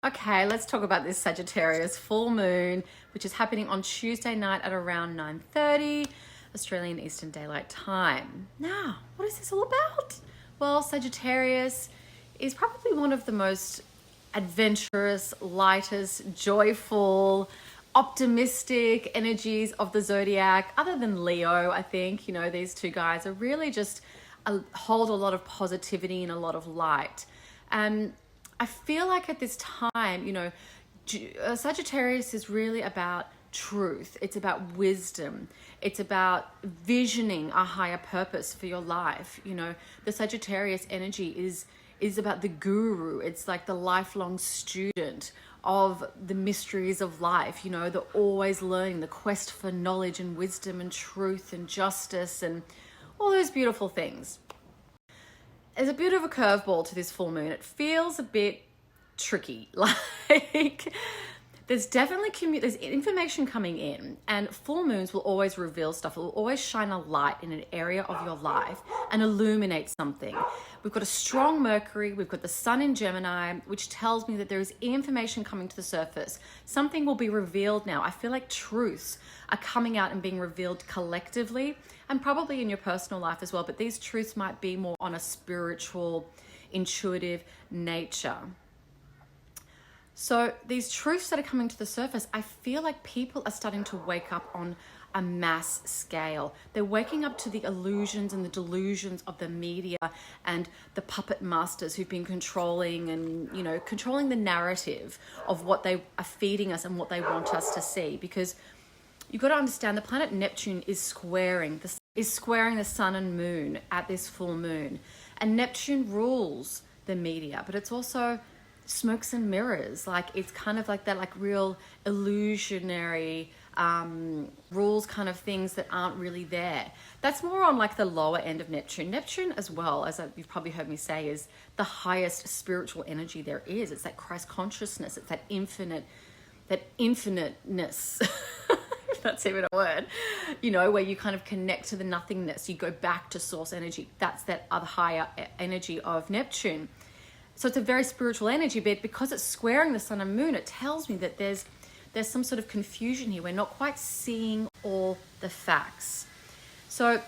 Okay, let's talk about this Sagittarius full moon, which is happening on Tuesday night at around 9:30 Australian Eastern Daylight Time. Now, what is this all about? Well, Sagittarius is probably one of the most adventurous, lightest, joyful, optimistic energies of the zodiac, other than Leo. I think, these two guys are really just hold a lot of positivity and a lot of light. And I feel like at this time, Sagittarius is really about truth. It's about wisdom. It's about visioning a higher purpose for your life. The Sagittarius energy is about the guru. It's like the lifelong student of the mysteries of life, the always learning, the quest for knowledge and wisdom and truth and justice and all those beautiful things. There's a bit of a curveball to this full moon. It feels a bit tricky. Like there's definitely there's information coming in, and full moons will always reveal stuff. It will always shine a light in an area of your life and illuminate something. We've got a strong Mercury. We've got the sun in Gemini, which tells me that there is information coming to the surface. Something will be revealed now. I feel like truths are coming out and being revealed collectively, and probably in your personal life as well. But these truths might be more on a spiritual, intuitive nature. So these truths that are coming to the surface, I feel like people are starting to wake up on a mass scale. They're waking up to the illusions and the delusions of the media and the puppet masters who've been controlling and, controlling the narrative of what they are feeding us and what they want us to see. Because you've got to understand the planet Neptune is squaring the sun and moon at this full moon. And Neptune rules the media, but it's also smokes and mirrors. Like it's kind of like that, like real illusionary rules kind of things that aren't really there. That's more on like the lower end of Neptune. Neptune as well, as you've probably heard me say, is the highest spiritual energy there is. It's that Christ consciousness. It's that infiniteness. If that's even a word, where you kind of connect to the nothingness. You go back to source energy. That's that other higher energy of Neptune. So it's a very spiritual energy, but because it's squaring the sun and moon, it tells me that there's some sort of confusion here. We're not quite seeing all the facts. So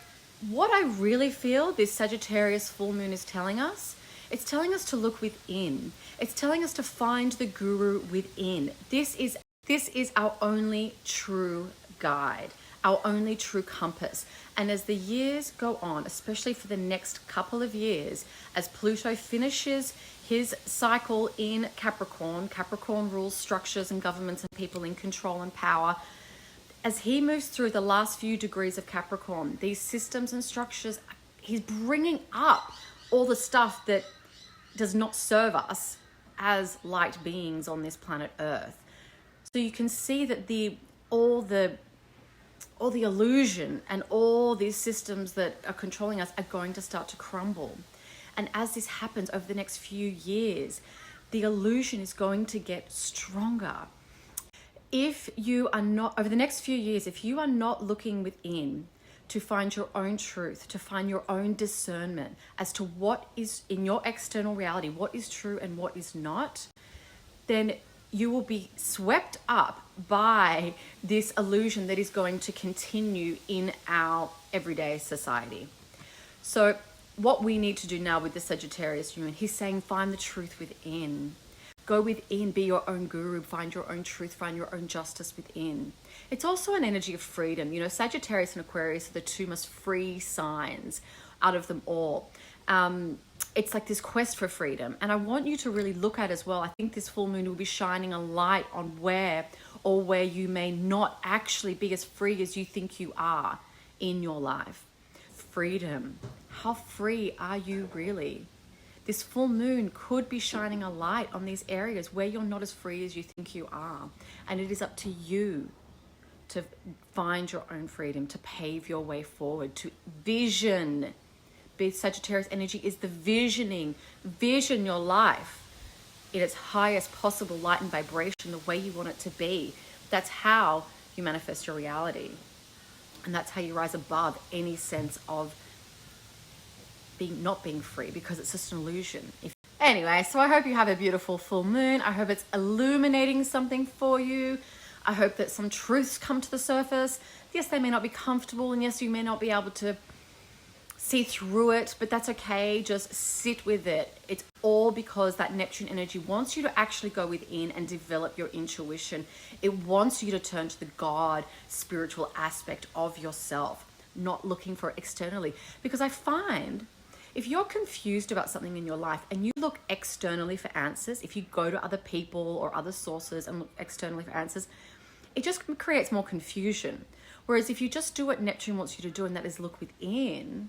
what I really feel this Sagittarius full moon is telling us, it's telling us to look within. It's telling us to find the guru within. This is our only true guide, our only true compass. And as the years go on, especially for the next couple of years, as Pluto finishes his cycle in Capricorn rules structures and governments and people in control and power. As he moves through the last few degrees of Capricorn, these systems and structures, he's bringing up all the stuff that does not serve us as light beings on this planet Earth. So you can see that all the illusion and all these systems that are controlling us are going to start to crumble. And as this happens over the next few years, the illusion is going to get stronger. If you are not, over the next few years, if you are not looking within to find your own truth, to find your own discernment as to what is in your external reality, what is true and what is not, then you will be swept up by this illusion that is going to continue in our everyday society. So what we need to do now with the Sagittarius union, he's saying find the truth within. Go within, be your own guru, find your own truth, find your own justice within. It's also an energy of freedom. Sagittarius and Aquarius are the two most free signs out of them all. It's like this quest for freedom. And I want you to really look at as well. I think this full moon will be shining a light on where you may not actually be as free as you think you are in your life. Freedom. How free are you really? This full moon could be shining a light on these areas where you're not as free as you think you are. And it is up to you to find your own freedom, to pave your way forward, to vision. Sagittarius energy is the visioning. Vision your life in its highest possible light and vibration, the way you want it to be. That's how you manifest your reality. And that's how you rise above any sense of not being free, because it's just an illusion. Anyway, so I hope you have a beautiful full moon. I hope it's illuminating something for you. I hope that some truths come to the surface. Yes, they may not be comfortable, and yes, you may not be able to see through it, but that's okay. Just sit with it. It's all because that Neptune energy wants you to actually go within and develop your intuition. It wants you to turn to the God, spiritual aspect of yourself, not looking for it externally. Because I find if you're confused about something in your life and you look externally for answers, if you go to other people or other sources and look externally for answers, it just creates more confusion. Whereas if you just do what Neptune wants you to do, and that is look within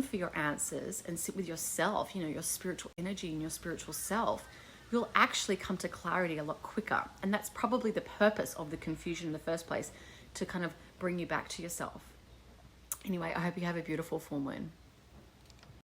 for your answers and sit with yourself, you know, your spiritual energy and your spiritual self, you'll actually come to clarity a lot quicker. And that's probably the purpose of the confusion in the first place, to kind of bring you back to yourself. Anyway, I hope you have a beautiful full moon.